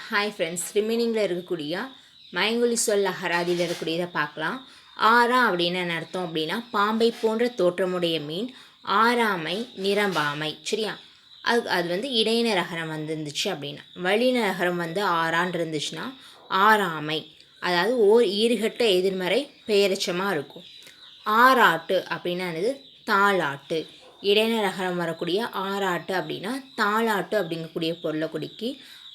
Hi friends, ரிமைனிங்கில் இருக்கக்கூடிய மயங்கொலி சொல் அகராதியில் இருக்கக்கூடியதை பார்க்கலாம். ஆரா அப்படின்னு என்ன அர்த்தம் அப்படின்னா, பாம்பை போன்ற தோற்றமுடைய மீன், ஆறாமை நிரம்பாமை. சரியா? அது வந்து இடையின ரகரம் வந்துருந்துச்சு அப்படின்னா, வழியின ரகரம் வந்து ஆறான் இருந்துச்சுன்னா ஆறாமை, அதாவது ஓர் ஈறுகட்ட எதிர்மறை பெயரச்சமாக இருக்கும். ஆறாட்டு அப்படின்னா என்னது? தாளாட்டு. இடையின ரகரம் வரக்கூடிய ஆறாட்டு அப்படின்னா தாளாட்டு அப்படிங்கக்கூடிய பொருளை குறிக்கி.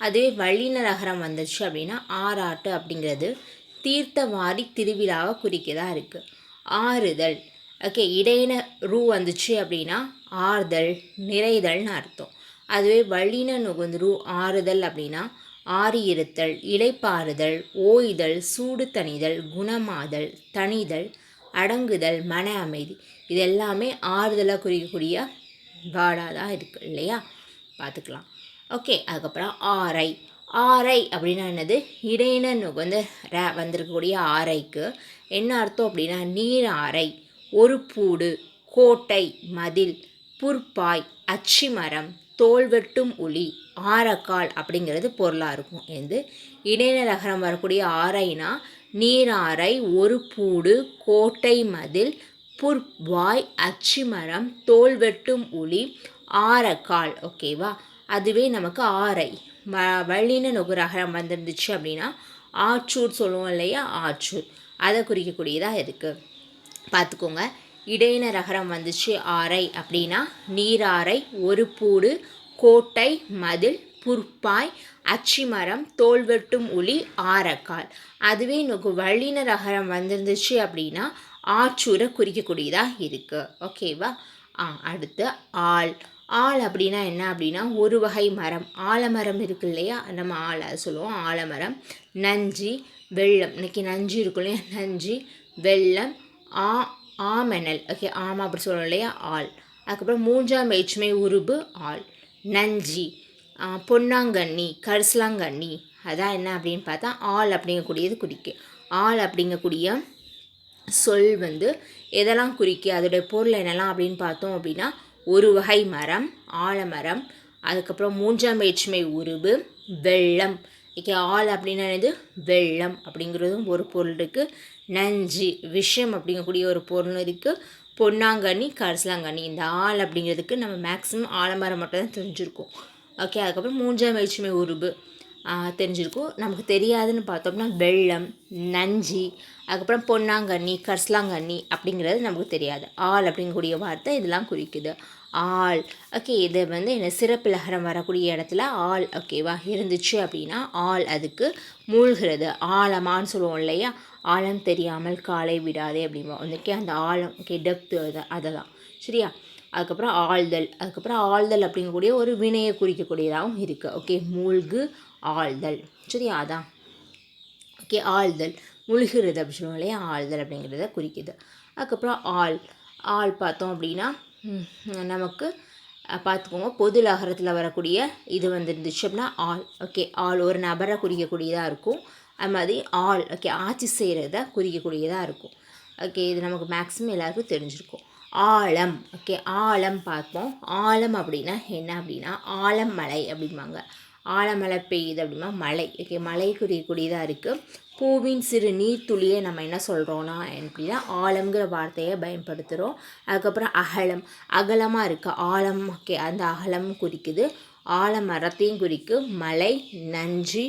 அதுவே வல்லின ரகரம் வந்துச்சு அப்படின்னா ஆறாட்டு அப்படிங்கிறது தீர்த்தவாரி திருவிழாவை குறிக்கதா இருக்குது. ஆறுதல். ஓகே, இடையின ரூ வந்துச்சு அப்படின்னா ஆறுதல் நிறைதல்னு அர்த்தம். அதுவே வல்லின நுகுந்து ரூ ஆறுதல் அப்படின்னா ஆறி இருத்தல், இளைப்பாறுதல், ஓய்தல், சூடு தணிதல், குணமாதல், தணிதல், அடங்குதல், மன அமைதி. இது எல்லாமே ஆறுதலாக குறிக்கக்கூடிய வேர்டாக தான் இருக்குது இல்லையா? பார்த்துக்கலாம். ஓகே, அதுக்கப்புறம் ஆரை. ஆரை அப்படின்னா என்னது? இடையின நுகர்ந்து வந்திருக்கக்கூடிய ஆரைக்கு என்ன அர்த்தம் அப்படின்னா நீர் ஆரை, ஒரு பூடு, கோட்டை, மதில், புற்பாய், அச்சிமரம், தோல்வெட்டும் உளி, ஆரக்கால் அப்படிங்கிறது பொருளாக இருக்கும். எது இடையின ரகரம் வரக்கூடிய ஆரைனா நீராரை, ஒரு பூடு, கோட்டை, மதில், புற்பாய், அச்சிமரம், தோல்வெட்டும் உளி, ஆரக்கால். ஓகேவா? அதுவே நமக்கு ஆரை வல்லின நுகரகரம் வந்துருந்துச்சு அப்படின்னா ஆற்றூர் சொல்லுவோம் இல்லையா? ஆற்றூர், அதை குறிக்கக்கூடியதாக இருக்குது. பார்த்துக்கோங்க. இடையின ரகரம் வந்துச்சு ஆரை அப்படின்னா நீராரை, ஒரு பூடு, கோட்டை, மதில், புற்பாய், அச்சிமரம், தோல்வெட்டும் உளி, ஆரக்கால். அதுவே வல்லின ரகரம் வந்துருந்துச்சு அப்படின்னா ஆற்றூரை குறிக்கக்கூடியதாக இருக்குது. ஓகேவா? அடுத்து ஆள். ஆள் அப்படின்னா என்ன அப்படின்னா ஒரு வகை மரம். ஆலமரம் இருக்கு இல்லையா? நம்ம ஆளை சொல்லுவோம் ஆலமரம். நஞ்சி, வெள்ளம். இன்றைக்கி நஞ்சு இருக்கும் இல்லையா? நஞ்சி, வெள்ளம், ஆமெனல். ஓகே, ஆமாம் அப்படி சொல்லுவோம் இல்லையா? ஆள். அதுக்கப்புறம் மூன்றாம் வேற்றுமை உருபு ஆள். நஞ்சி, பொன்னாங்கண்ணி, கரிசலாங்கண்ணி. அதான் என்ன அப்படின்னு பார்த்தா ஆள் அப்படிங்கக்கூடியது குறிக்கு. ஆள் அப்படிங்கக்கூடிய சொல் வந்து எதெல்லாம் குறிக்க, அதோடைய பொருள் என்னெல்லாம் அப்படின்னு பார்த்தோம் அப்படின்னா ஒரு வகை மரம், ஆலமரம். அதுக்கப்புறம் மூன்றாம் வேற்றுமை உருபு வெள்ளம். ஓகே, ஆள் அப்படின்னா என்னது? வெள்ளம் அப்படிங்கிறதும் ஒரு பொருள் இருக்குது. நஞ்சு, விஷம் அப்படிங்கக்கூடிய ஒரு பொருள் இருக்குது. பொன்னாங்கண்ணி, கரிசலாங்கண்ணி. இந்த ஆள் அப்படிங்கிறதுக்கு நம்ம மேக்ஸிமம் ஆலமரம் மட்டும் தான் தெரிஞ்சுருக்கோம். ஓகே, அதுக்கப்புறம் மூன்றாம் வேற்றுமை உருபு தெரிஞ்சிருக்கும். நமக்கு தெரியாதுன்னு பார்த்தோம்னா வெள்ளம், நஞ்சி, அதுக்கப்புறம் பொன்னாங்கண்ணி, கரிசலாங்கண்ணி அப்படிங்கிறது நமக்கு தெரியாது. ஆள் அப்படிங்கக்கூடிய வார்த்தை இதெல்லாம் குறிக்குது. ஆள். ஓகே, இதை வந்து என்ன சிறப்பிலகரம் வரக்கூடிய இடத்துல ஆள் ஓகேவா இருந்துச்சு அப்படின்னா ஆள் அதுக்கு மூழ்கிறது. ஆழமான்னு சொல்லுவோம் இல்லையா? ஆழம் தெரியாமல் காலை விடாதே அப்படிம்போம். ஓகே, அந்த ஆழம் ஓகே டெப்த்து அதை தான். சரியா? அதுக்கப்புறம் ஆழ்தல். அதுக்கப்புறம் ஆழ்தல் அப்படிங்கக்கூடிய ஒரு வினையை குறிக்கக்கூடியதாகவும் இருக்குது. ஓகே, மூழ்கு, ஆழ்தல். சரியா? அதான். ஓகே, ஆழ்தல் முழுகிறது அப்படி சொல்லுவோம் இல்லையா? ஆழ்தல் அப்படிங்கிறத குறிக்குது. அதுக்கப்புறம் ஆள். ஆள் பார்த்தோம் அப்படின்னா நமக்கு பார்த்துக்கோங்க, பொது லகரத்தில் வரக்கூடிய இது வந்துருந்துச்சு அப்படின்னா ஆள். ஓகே, ஆள் ஒரு நபரை குறிக்கக்கூடியதாக இருக்கும். அது மாதிரி ஆள் ஓகே ஆட்சி செய்கிறத குறிக்கக்கூடியதாக இருக்கும். ஓகே, இது நமக்கு மேக்ஸிமம் எல்லாருக்கும் தெரிஞ்சிருக்கும். ஆழம். ஓகே, ஆழம் பார்ப்போம். ஆழம் அப்படின்னா என்ன அப்படின்னா ஆழம் மலை அப்படிம்பாங்க. ஆழமழை பெய்யுது அப்படின்னா மலை. ஓகே, மலை குறிக்கக்கூடியதாக இருக்குது. பூவின் சிறு நீர்த்துளியை நம்ம என்ன சொல்கிறோன்னா அப்படின்னா ஆழம்ங்கிற வார்த்தையை பயன்படுத்துகிறோம். அதுக்கப்புறம் அகலம், அகலமாக இருக்குது ஆழம். ஓகே, அந்த அகலம் குறிக்குது. ஆலமரத்தையும் குறிக்கு. மலை, நஞ்சி,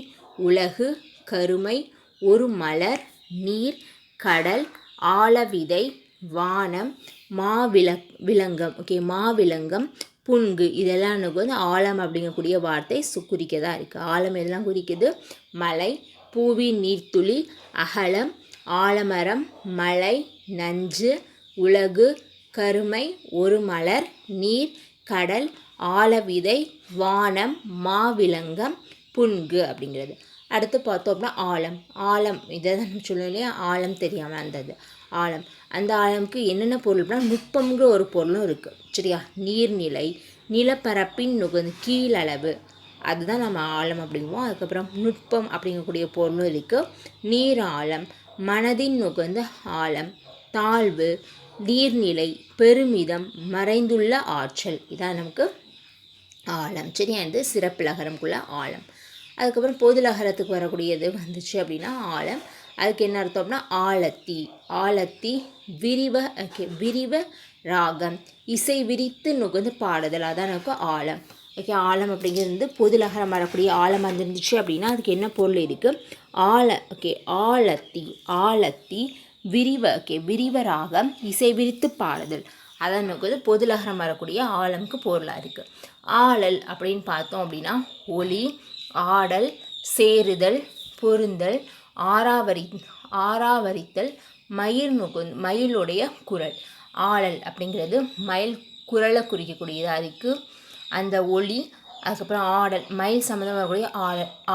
உலகு, கருமை, ஒரு மலர், நீர், கடல், ஆலவிதை, வானம், விலங்கம். ஓகே, மாவிலங்கம், புன்கு. இதெல்லாம் எனக்கு வந்து ஆழம் அப்படிங்கக்கூடிய வார்த்தை குறிக்கதாக இருக்குது. ஆழம் எதெல்லாம் குறிக்குது? மலை, பூவின் நீர்த்துளி, அகலம், ஆலமரம், மலை, நஞ்சு, உலகு, கருமை, ஒரு மலர், நீர், கடல், ஆலவிதை, வானம், மாவிலங்கம், புன்கு அப்படிங்கிறது. அடுத்து பார்த்தோம்னா ஆழம். ஆழம் இதை தான் சொல்லணும் இல்லையா? ஆழம் தெரியாமல் அந்த ஆழம். அந்த ஆழமுக்கு என்னென்ன பொருள்னா நுட்பம்ங்கிற ஒரு பொருளும் இருக்குது. சரியா? நீர்நிலை, நிலப்பரப்பின் நுகர்ந்து கீழளவு, அதுதான் நம்ம ஆழம் அப்படிங்குவோம். அதுக்கப்புறம் நுட்பம் அப்படிங்கக்கூடிய பொருளும் இருக்குது. நீர் ஆழம், மனதின் நுகர்ந்த ஆழம், தாழ்வு, நீர்நிலை, பெருமிதம், மறைந்துள்ள ஆற்றல். இதான் நமக்கு ஆழம். சரியா? இது சிறப்பிலகரம்குள்ள ஆழம். அதுக்கப்புறம் பொதுலகரத்துக்கு வரக்கூடியது வந்துச்சு அப்படின்னா ஆழம். அதுக்கு என்ன அர்த்தம் அப்படின்னா ஆலத்தி. ஆலத்தி விரிவ ராகம், இசை விரித்து நுகர்ந்து பாடுதல், அதான் நமக்கு ஆழம். ஓகே, ஆழம் அப்படிங்கிறது வந்து பொதுலகரம் வரக்கூடிய ஆழம் வந்துருந்துச்சு அப்படின்னா அதுக்கு என்ன பொருள் இருக்குது? ஆலத்தி விரிவ ராகம், இசை விரித்து பாடுதல், அதான் நமக்கு வந்து பொதுலகரம் வரக்கூடிய ஆழம்க்கு பொருளாக இருக்குது. ஆளல் அப்படின்னு பார்த்தோம் அப்படின்னா ஒலி, ஆடல், சேருதல், பொருந்தல், ஆராவரித்தல், மயிலுடைய குரல். ஆளல் அப்படிங்கிறது மயில் குரலை குறிக்கக்கூடியதாக இருக்குது. அந்த ஒலி, அதுக்கப்புறம் ஆடல், மயில் சம்மந்தமாக வரக்கூடிய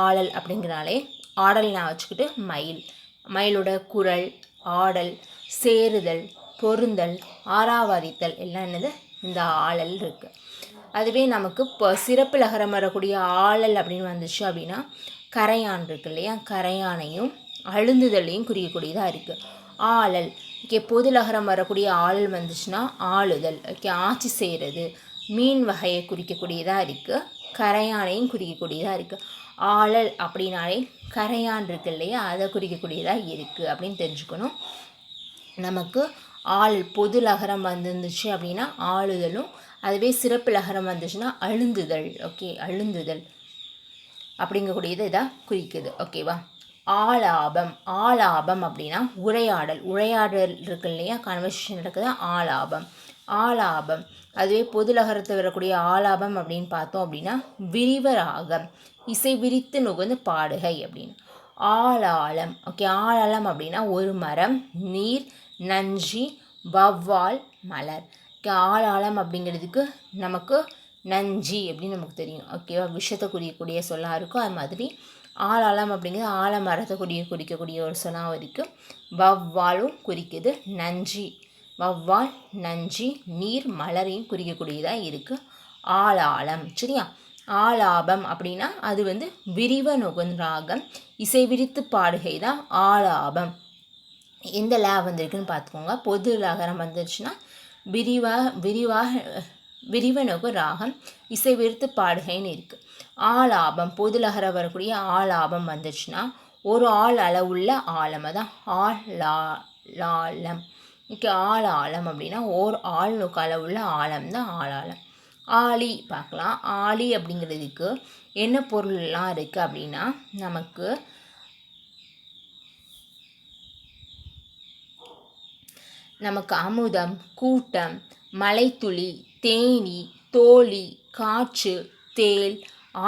ஆளல் அப்படிங்கிறனாலே ஆடல் நான் வச்சுக்கிட்டு மயிலோட குரல், ஆடல், சேருதல், பொருந்தல், ஆராவரித்தல் எல்லாம் என்னது இந்த ஆளல் இருக்குது. அதுவே நமக்கு இப்போ சிறப்பு லகரம் வரக்கூடிய ஆளல் அப்படின்னு வந்துச்சு அப்படின்னா கரையான் இருக்கு இல்லையா, கரையானையும் அழுந்துதலையும் குறிக்கக்கூடியதாக இருக்குது. ஆளல். ஓகே, பொது லகரம் வரக்கூடிய ஆளல் வந்துச்சுன்னா ஆளுதல். ஓகே, ஆட்சி செய்கிறது, மீன் வகையை குறிக்கக்கூடியதாக இருக்குது. கரையானையும் குறிக்கக்கூடியதாக இருக்குது. ஆளல் அப்படின்னாலே கரையான் இருக்கு இல்லையா, அதை குறிக்கக்கூடியதாக இருக்குது அப்படின்னு தெரிஞ்சுக்கணும். நமக்கு பொது லகரம் வந்துருந்துச்சு அப்படின்னா ஆளுதலும், அதுவே சிறப்பு லகரம் வந்துச்சுன்னா அழுந்துதல். ஓகே, அழுந்துதல் அப்படிங்கக்கூடியது இதாக குறிக்குது. ஓகேவா. ஆலாபம் அப்படின்னா உரையாடல் இருக்கு இல்லையா, கன்வர்சேஷன் இருக்குது, ஆலாபம். அதுவே பொதுலகரத்தை வரக்கூடிய ஆலாபம் அப்படின்னு பார்த்தோம் அப்படின்னா விரிவராகம், இசை விரித்து நுகர்ந்து பாடுகை அப்படின்னு. ஆளாளம். ஓகே, ஆளாளம் அப்படின்னா ஒரு மரம், நீர், நஞ்சி, வவ்வால், மலர். ஓகே, ஆளாளம் அப்படிங்கிறதுக்கு நமக்கு நஞ்சி அப்படின்னு நமக்கு தெரியும். ஓகேவா, விஷத்தை குறிக்கக்கூடிய சொல்லாக இருக்கும். அது மாதிரி ஆளாளம் அப்படிங்கிறது ஆலமரத்தை குறிக்கக்கூடிய ஒரு சொல்லாக இருக்குது. வவ்வாலும் குறிக்குது, நஞ்சி, வவ்வால், நஞ்சி, நீர், மலரையும் குறிக்கக்கூடியதாக இருக்குது ஆளாளம். சரியா. ஆலாபம் அப்படின்னா அது வந்து விரிவ நுகர்ராகம், இசை விரித்து பாடுகை தான் ஆலாபம். எந்த லே வந்திருக்குன்னு பார்த்துக்கோங்க. பொது லகரம் வந்துருச்சுன்னா விரிவ நுகு ராகம், இசை விரித்து பாடுகைன்னு இருக்குது. ஆலாபம், பொது லகரம் வரக்கூடிய ஆலாபம் வந்துருச்சுன்னா ஒரு ஆள் அளவுள்ள ஆழம், அதான் ஆளாளம். ஓகே, ஆளாளம் அப்படின்னா ஓர் ஆள் நுக்கு அளவுள்ள ஆழம் தான் ஆளாளம். ஆளி பார்க்கலாம். ஆளி அப்படிங்கிறதுக்கு என்ன பொருள்லாம் இருக்குது அப்படின்னா நமக்கு அமுதம், கூட்டம், மலைத்துளி, தேனி, தோழி, காற்று, தேல்,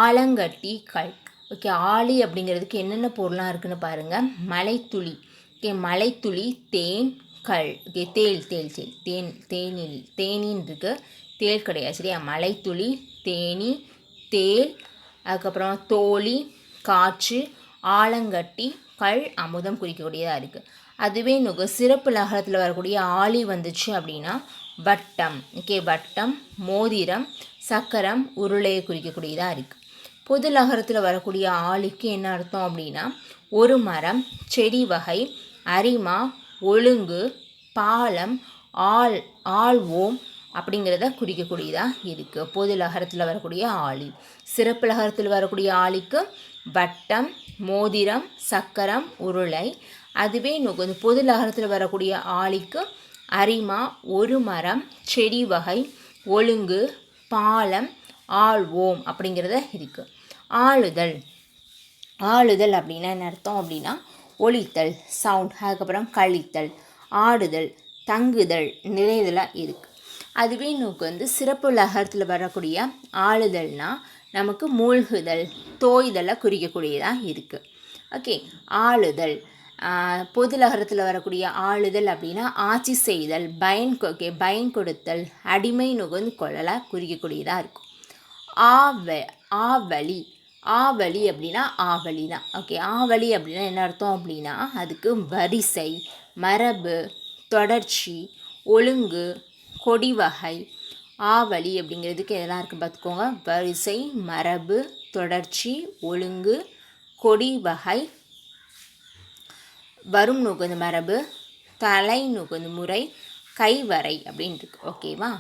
ஆலங்கட்டி, கல். ஓகே, ஆளி அப்படிங்கிறதுக்கு என்னென்ன பொருளாக இருக்குன்னு பாருங்கள். மலைத்துளி. ஓகே, மலைத்துளி, தேன், கல். ஓகே, தேனின்னு இருக்குது, தேல் கிடையாது. சரியா. மலைத்துளி, தேனி, தேல், அதுக்கப்புறம் தோழி, காற்று, ஆலங்கட்டி, கல், அமுதம் குறிக்கக்கூடியதாக இருக்குது. அதுவே சிறப்பு லகரத்தில் வரக்கூடிய ஆளி வந்துச்சு அப்படின்னா வட்டம். ஓகே, வட்டம், மோதிரம், சக்கரம், உருளையை குறிக்கக்கூடியதாக இருக்குது. பொது லகரத்தில் வரக்கூடிய ஆளிக்கு என்ன அர்த்தம் அப்படின்னா ஒரு மரம், செடி வகை, அரிமா, ஒழுங்கு, பாலம், ஆழ்வோம் அப்படிங்கிறத குறிக்கக்கூடியதாக இருக்குது பொது லகரத்தில் வரக்கூடிய ஆளி. சிறப்பு லகரத்தில் வரக்கூடிய ஆளிக்கு வட்டம், மோதிரம், சக்கரம், உருளை. அதுவே பொது லகரத்தில் வரக்கூடிய ஆளிக்கு அரிமா, ஒரு மரம், செடி வகை, ஒழுங்கு, பாலம், ஆழ்வோம் அப்படிங்கிறத இருக்குது. ஆளுதல் அப்படின்னா என்ன அர்த்தம் அப்படின்னா ஒலித்தல், சவுண்ட், அதுக்கப்புறம் கழித்தல், ஆடுதல், தங்குதல், நிறைதலாக இருக்குது. அதுவே சிறப்பு லகரத்தில் வரக்கூடிய ஆளுதல்னால் நமக்கு மூழ்குதல், தோய்தலை குறிக்கக்கூடியதாக இருக்குது. ஓகே, ஆளுதல். பொது லகரத்தில் வரக்கூடிய ஆளுதல் அப்படின்னா ஆட்சி செய்தல், பயன் கொடுத்தல், அடிமை நுகர்ந்து கொள்ளலாக குறிக்கக்கூடியதாக இருக்கும். ஆவலி அப்படின்னா ஆவலி தான். ஓகே, ஆவலி அப்படின்னா என்ன அர்த்தம் அப்படின்னா அதுக்கு வரிசை, மரபு, தொடர்ச்சி, ஒழுங்கு, கொடி வகை. ஆவலி அப்படிங்கிறதுக்கு எதெல்லாம் இருக்குது பார்த்துக்கோங்க. வரிசை, மரபு, தொடர்ச்சி, ஒழுங்கு, கொடி வகை, வரும் நுகர்ந்து மரபு, தலை நுகர்ந்து முறை, கைவரை அப்படின்னு இருக்கு. ஓகேவா.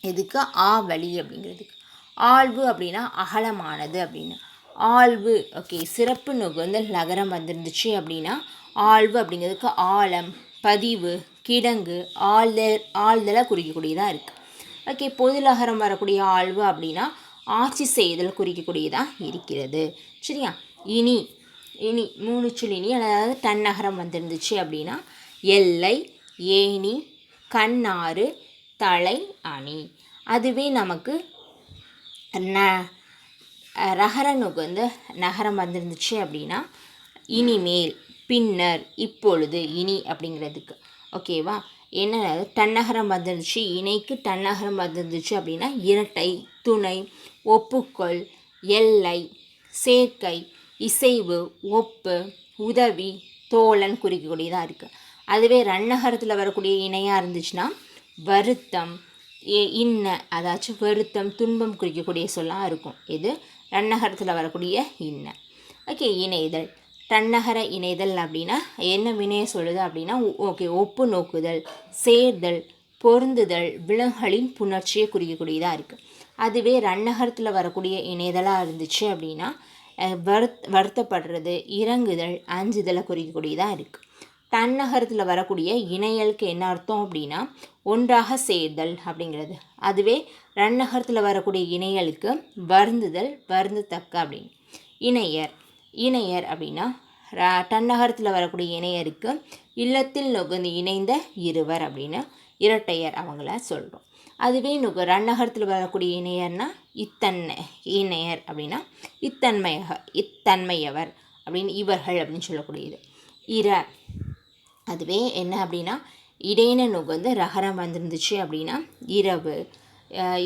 இதுக்கு ஆவலி அப்படிங்கிறதுக்கு. ஆழ்வு அப்படின்னா அகலமானது அப்படின்னு. ஆழ்வு ஓகே சிறப்பு நோக்கு வந்து லகரம் வந்துருந்துச்சு அப்படின்னா ஆழ்வு அப்படிங்கிறதுக்கு ஆழம், பதிவு, கிடங்கு, ஆழ்தலை குறிக்கக்கூடியதாக இருக்குது. ஓகே பொது லகரம் வரக்கூடிய ஆழ்வு அப்படின்னா ஆட்சி செய்தல் குறிக்கக்கூடியதாக இருக்கிறது. சரியா? இனி இனி 3 சொல் இனி அதாவது தன்னகரம் வந்துருந்துச்சு அப்படின்னா எல்லை, ஏணி, கண்ணாறு, தலை, அணி. அதுவே நமக்கு ரகர நுகர்ந்து நகரம் வந்துருந்துச்சு அப்படின்னா இனிமேல், பின்னர், இப்பொழுது, இனி அப்படிங்கிறதுக்கு. ஓகேவா? என்ன தன்னகரம் வந்துருந்துச்சு, இணைக்கு தன்னகரம் வந்துருந்துச்சு அப்படின்னா இரட்டை, துணை, ஒப்புக்கொள், எல்லை, சேர்க்கை, இசைவு, ஒப்பு, உதவி, தோழன் குறிக்கக்கூடியதாக இருக்குது. அதுவே ரன்னகரத்தில் வரக்கூடிய இணையாக இருந்துச்சுன்னா வருத்தம், இன்ன அதாச்சும் வருத்தம், துன்பம் குறிக்கக்கூடிய சொல்லாக இருக்கும். இது ரன்னகரத்தில் வரக்கூடிய இன்ன. ஓகே இணைதல் தன்னகர இணைதல் அப்படின்னா என்ன வினையை சொல்லுது அப்படின்னா ஓகே ஒப்பு நோக்குதல், சேர்தல், பொருந்துதல், விலங்குகளின் புணர்ச்சியை குறிக்கக்கூடியதாக இருக்குது. அதுவே ரன்னகரத்தில் வரக்கூடிய இணைதலாக இருந்துச்சு அப்படின்னா வருத்தப்படுறது, இறங்குதல், அஞ்சுதலை குறிக்கக்கூடியதாக இருக்குது. தன்னகரத்தில் வரக்கூடிய இணையலுக்கு என்ன அர்த்தம் அப்படின்னா ஒன்றாக சேர்தல் அப்படிங்கிறது. அதுவே ரன்னகரத்தில் வரக்கூடிய இணையலுக்கு வருந்துதல், வருந்தத்தக்க அப்படின்னு. இணையர் அப்படின்னா தன்னகரத்தில் வரக்கூடிய இணையருக்கு இல்லத்தில் நுகர்ந்து இணைந்த இருவர் அப்படின்னு இரட்டையர் அவங்கள சொல்கிறோம். அதுவே ரன்னகரத்தில் வரக்கூடிய இணையர்னா இணையர் அப்படின்னா இத்தன்மையவர் அப்படின்னு இவர்கள் அப்படின்னு சொல்லக்கூடியது. அதுவே என்ன அப்படின்னா இடையின நுகர்ந்து ரகரம் வந்துருந்துச்சு அப்படின்னா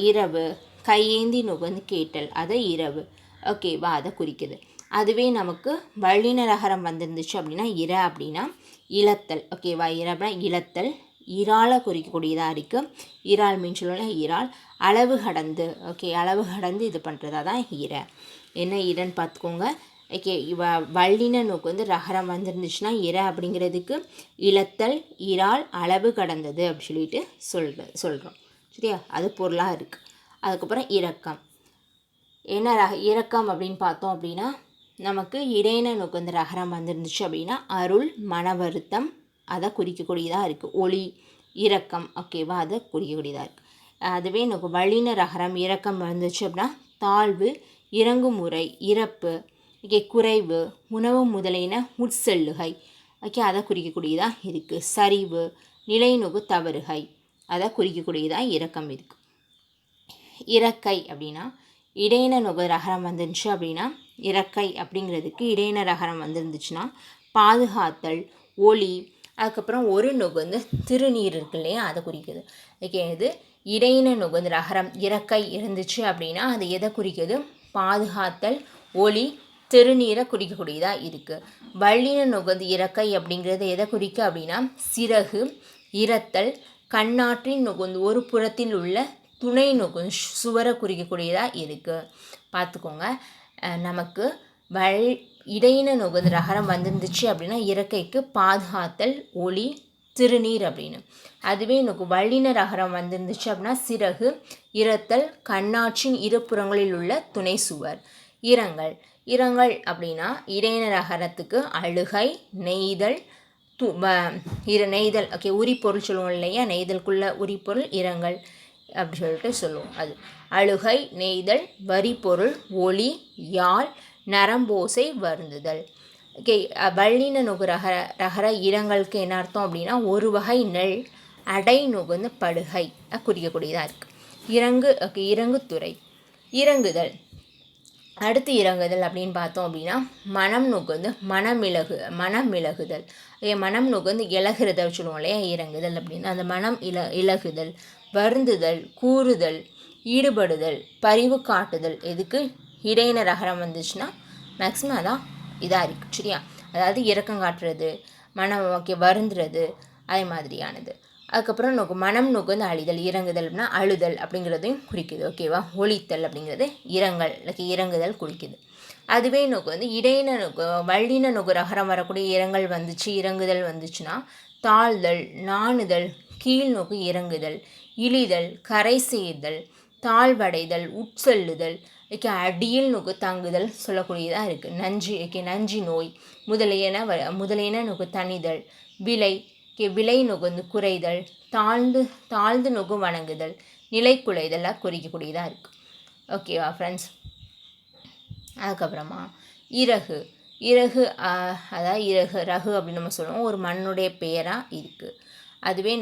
இரவு, கையேந்தி நுகர்ந்து கேட்டல், அதை இரவு. ஓகேவா? அதை குறிக்குது. அதுவே நமக்கு வல்லின ரகரம் வந்துருந்துச்சு அப்படின்னா அப்படின்னா இழத்தல். ஓகேவா? அப்படின்னா இழத்தல், இறாலை குறிக்கக்கூடியதாக இருக்குது. இறால் மீன் சொல்லலாம் இறால். அளவு கடந்து, ஓகே அளவு கடந்து இது பண்ணுறதா தான் என்ன இரன்னு பார்த்துக்கோங்க. ஓகே வல்லின நோக்கு வந்து ரகரம் வந்துருந்துச்சுன்னா அப்படிங்கிறதுக்கு இழத்தல், இறால், அளவு கடந்தது அப்படி சொல்லிட்டு சொல்கிறோம். சரியா? அது பொருளாக இருக்குது. அதுக்கப்புறம் இரக்கம். என்ன இரக்கம் அப்படின்னு பார்த்தோம் அப்படின்னா நமக்கு இடையின நோக்கு வந்து ரகரம் வந்துருந்துச்சு அப்படின்னா அருள், மன வருத்தம் அதை குறிக்கக்கூடியதாக இருக்குது. ஒளி, இரக்கம். ஓகேவா? அதை குறிக்கக்கூடியதாக இருக்குது. அதுவே நமக்கு வல்லின ரகரம் இரக்கம் வந்துச்சு அப்படின்னா தாழ்வு, இறங்குமுறை, இறப்பு, ஓகே குறைவு, உணவு முதலின உட்செல்லுகை. ஓகே அதை குறிக்கக்கூடியதாக இருக்குது. சரிவு, நிலைநுகு, தவறுகை அதை குறிக்கக்கூடியதாக இரக்கம் இருக்குது. இறக்கை அப்படின்னா இடையின நுகு ரகரம் வந்துருந்துச்சு அப்படின்னா இறக்கை அப்படிங்கிறதுக்கு இடையின ரகரம் வந்துருந்துச்சுன்னா பாதுகாத்தல், ஒளி, அதுக்கப்புறம் ஒரு நுகர்ந்து திருநீர் இருக்கு இல்லையா அதை குறிக்குது. ஓகே இது இடையின நுகர்ந்து ரகரம் இறக்கை இருந்துச்சு அப்படின்னா அது எதை குறிக்குது? பாதுகாத்தல், ஒளி, திருநீரை குறிக்கக்கூடியதாக இருக்குது. வல்லின நுகர்ந்து இறக்கை அப்படிங்கிறது எதை குறிக்க அப்படின்னா சிறகு, இரத்தல், கண்ணாற்றின் நுகர்ந்து ஒரு புறத்தில் உள்ள துணை நுகர்ந்து சுவரை குறிக்கக்கூடியதாக இருக்குது. பார்த்துக்கோங்க. நமக்கு இடையின நுகர்ந்து ரகரம் வந்துருந்துச்சு அப்படின்னா இறக்கைக்கு பாதுகாத்தல், ஒளி, திருநீர் அப்படின்னு. அதுவே எனக்கு வல்லின ரகரம் வந்துருந்துச்சு அப்படின்னா சிறகு, இரத்தல், கண்ணாற்றின் இருபுறங்களில் உள்ள துணை சுவர். இரங்கல் அப்படின்னா இடையின ரகரத்துக்கு அழுகை, நெய்தல், நெய்தல். ஓகே உரிப்பொருள் சொல்லுவோம் இல்லையா? நெய்தலுக்குள்ள உரிப்பொருள் இரங்கல் அப்படி சொல்லிட்டு சொல்லுவோம். அது அழுகை, நெய்தல், வரிப்பொருள், ஒளி, யாழ், நரம்போசை, வருந்துதல். ஓகே வல்லின நுகு ரகர இரங்கலுக்கு என்ன அர்த்தம் அப்படின்னா ஒரு வகை நெல், அடை நுகுந்து படுகை குறிக்கக்கூடியதாக இருக்குது. இறங்குத்துறை. இறங்குதல். அடுத்து இறங்குதல் அப்படின்னு பார்த்தோம் அப்படின்னா மனம் நுகர்ந்து மனமிளகுதல். மனம் நுகர்ந்து இலகுறதை சொல்லுவோம் இல்லையா? இறங்குதல் அப்படின்னு. அந்த மனம் இலகுதல், வருந்துதல், கூறுதல், ஈடுபடுதல், பரிவு காட்டுதல். எதுக்கு இடையின ரகரம் வந்துச்சுன்னா மேக்ஸிமம் அதான் இதாக இருக்குது. சரியா? அதாவது இரக்கம் காட்டுறது, வருந்துறது அதே மாதிரியானது. அதுக்கப்புறம் மனம் நுகர்ந்து அழிதல், இறங்குதல்னா அழுதல் அப்படிங்கிறதையும் குறிக்குது. ஓகேவா? ஒழித்தல் அப்படிங்கிறது இறங்குதல் குறிக்குது. அதுவே இடையின வல்லின ரகரம் வரக்கூடிய இறங்குதல் வந்துச்சுன்னா தாழ்தல், நாணுதல், கீழ் நோக்கு இறங்குதல், இழிதல், கரை சேர்தல், தாழ்வடைதல், உட்செல்லுதல், ஓகே அடியில் நுகு தங்குதல் சொல்லக்கூடியதாக இருக்குது. நஞ்சு ஓகே நஞ்சு நோய் முதலியன நுகு தணிதல். விலை ஓகே விலை நுகுந்து குறைதல். தாழ்ந்து நுகு வணங்குதல். நிலை குலைதலாக குறிக்கக்கூடியதாக இருக்குது. ஓகேவா ஃப்ரெண்ட்ஸ். அதுக்கப்புறமா இறகு அதாவது ரகு அப்படின்னு நம்ம சொல்லுவோம். ஒரு மண்ணுடைய பெயராக இருக்குது. அதுவே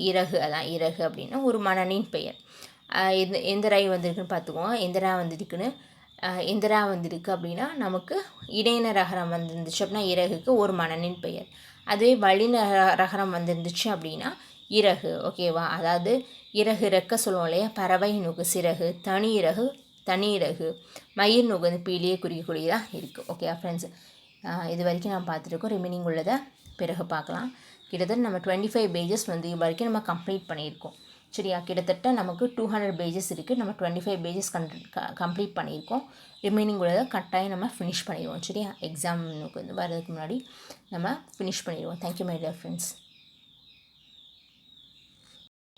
இறகு இறகு அப்படின்னா ஒரு மன்னனின் பெயர். எந்த ராய் வந்திருக்குன்னு பார்த்துக்குவோம். எந்திரா வந்திருக்கு அப்படின்னா நமக்கு இடையின ரகரம் வந்துருந்துச்சு அப்படின்னா இறகுக்கு ஒரு மன்னனின் பெயர். அதுவே வழின ரகரம் வந்துருந்துச்சு அப்படின்னா இறகு. ஓகேவா. அதாவது இறகு ரெக்க சொல்லுவோம் இல்லையா. பறவை சிறகு. தனி இறகு மயிர் பீலியை குறிக்கக்கூடியதாக இருக்குது. Okay friends. இது வரைக்கும் நம்ம பார்த்துருக்கோம். ரிமைனிங் உள்ளதை பிறகு பார்க்கலாம். கிட்டத்தட்ட நம்ம 25 பேஜஸ் இது வரைக்கும் நம்ம கம்ப்ளீட் பண்ணியிருக்கோம். சரியா. கிட்டத்தட்ட நமக்கு 200 பேஜஸ் இருக்குது. நம்ம 25 பேஜஸ் கம்ப்ளீட் பண்ணியிருக்கோம். ரிமைனிங் உள்ளதை கட்டாயம் நம்ம ஃபினிஷ் பண்ணிடுவோம். சரியா. எக்ஸாமுக்கு வர்றதுக்கு முன்னாடி நம்ம ஃபினிஷ் பண்ணிடுவோம். Thank you my dear friends.